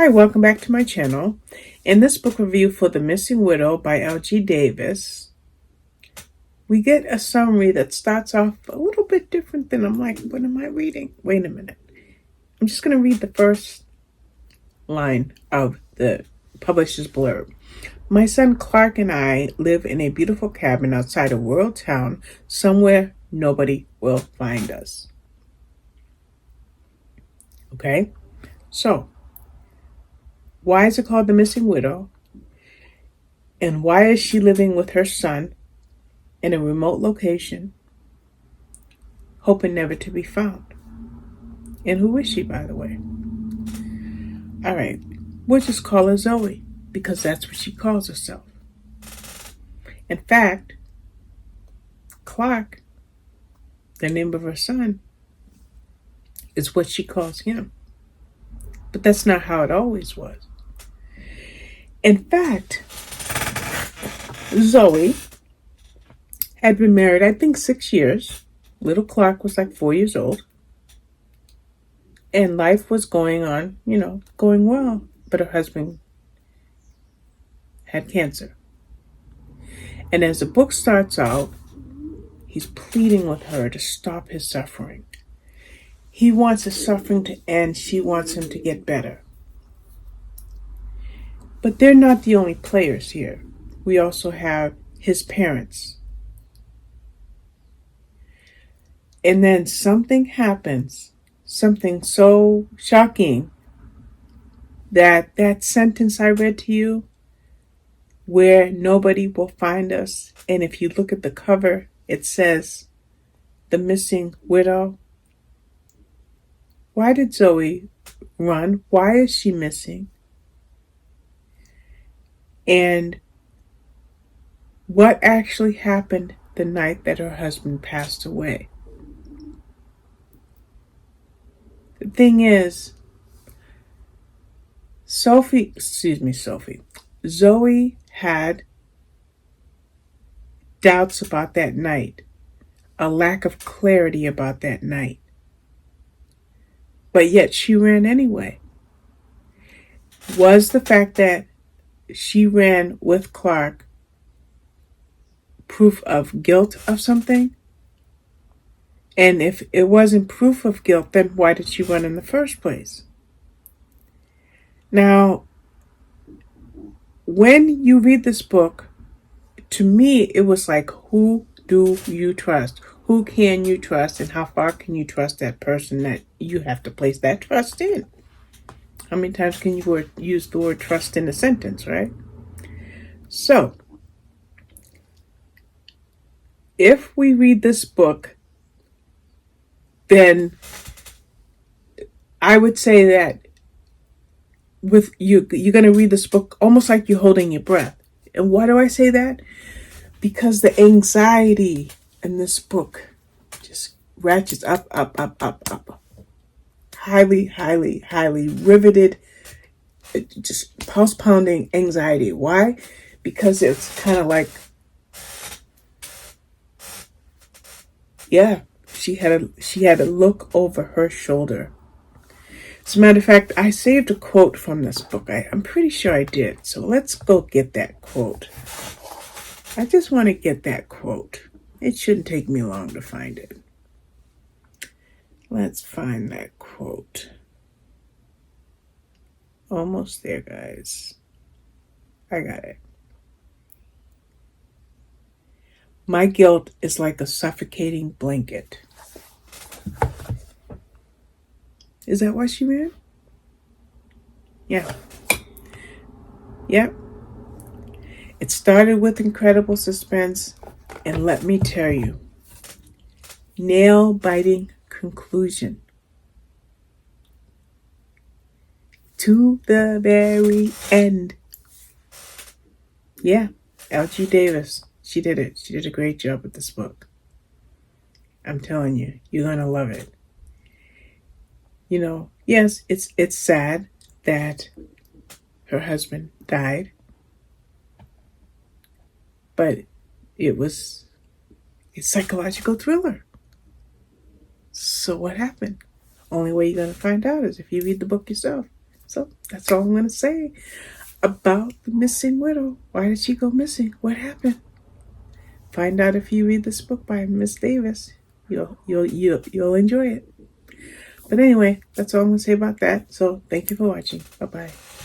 Hi, welcome back to my channel. In this book review for The Missing Widow by L.G. Davis, we get a summary that starts off a little bit different than I'm like, what am I reading? Wait a minute. I'm just going to read the first line of the publisher's blurb. My son Clark and I live in a beautiful cabin outside of rural town, somewhere nobody will find us. Okay? So, why is it called The Missing Widow? And why is she living with her son in a remote location, hoping never to be found? And who is she, by the way? All right, we'll just call her Zoe, because that's what she calls herself. In fact, Clark, the name of her son, is what she calls him. But that's not how it always was. In fact, Zoe had been married, I think, 6 years. Little Clark was like 4 years old. And life was going on, going well. But her husband had cancer. And as the book starts out, he's pleading with her to stop his suffering. He wants his suffering to end. She wants him to get better. But they're not the only players here. We also have his parents. And then something happens, something so shocking, that sentence I read to you, where nobody will find us. And if you look at the cover, it says, The Missing Widow. Why did Zoe run? Why is she missing? And what actually happened the night that her husband passed away? The thing is, Zoe had doubts about that night, a lack of clarity about that night. But yet she ran anyway. Was the fact that she ran with Clark proof of guilt of something? And if it wasn't proof of guilt, then why did she run in the first place? Now, when you read this book, to me, it was like, who do you trust? Who can you trust, and how far can you trust that person that you have to place that trust in? How many times can you use the word trust in a sentence, right? So, if we read this book, then I would say that with you're going to read this book almost like you're holding your breath. And why do I say that? Because the anxiety in this book just ratchets up, up, up, up, up. Highly, highly, highly riveted, just pulse-pounding anxiety. Why? Because it's kind of like, yeah, she had a look over her shoulder. As a matter of fact, I saved a quote from this book. I'm pretty sure I did. So let's go get that quote. I just want to get that quote. It shouldn't take me long to find it. Let's find that quote. Almost there, guys. I got it. My guilt is like a suffocating blanket. Is that why she ran? Yeah. Yep. It started with incredible suspense, and let me tell you, nail-biting conclusion. To the very end. Yeah, L.G. Davis. She did it. She did a great job with this book. I'm telling you, you're going to love it. Yes, it's sad that her husband died, but it's a psychological thriller. So what happened? Only way you're going to find out is if you read the book yourself. So that's all I'm going to say about the missing widow. Why did she go missing? What happened? Find out if you read this book by Miss Davis. You'll enjoy it. But anyway, that's all I'm going to say about that. So thank you for watching. Bye-bye.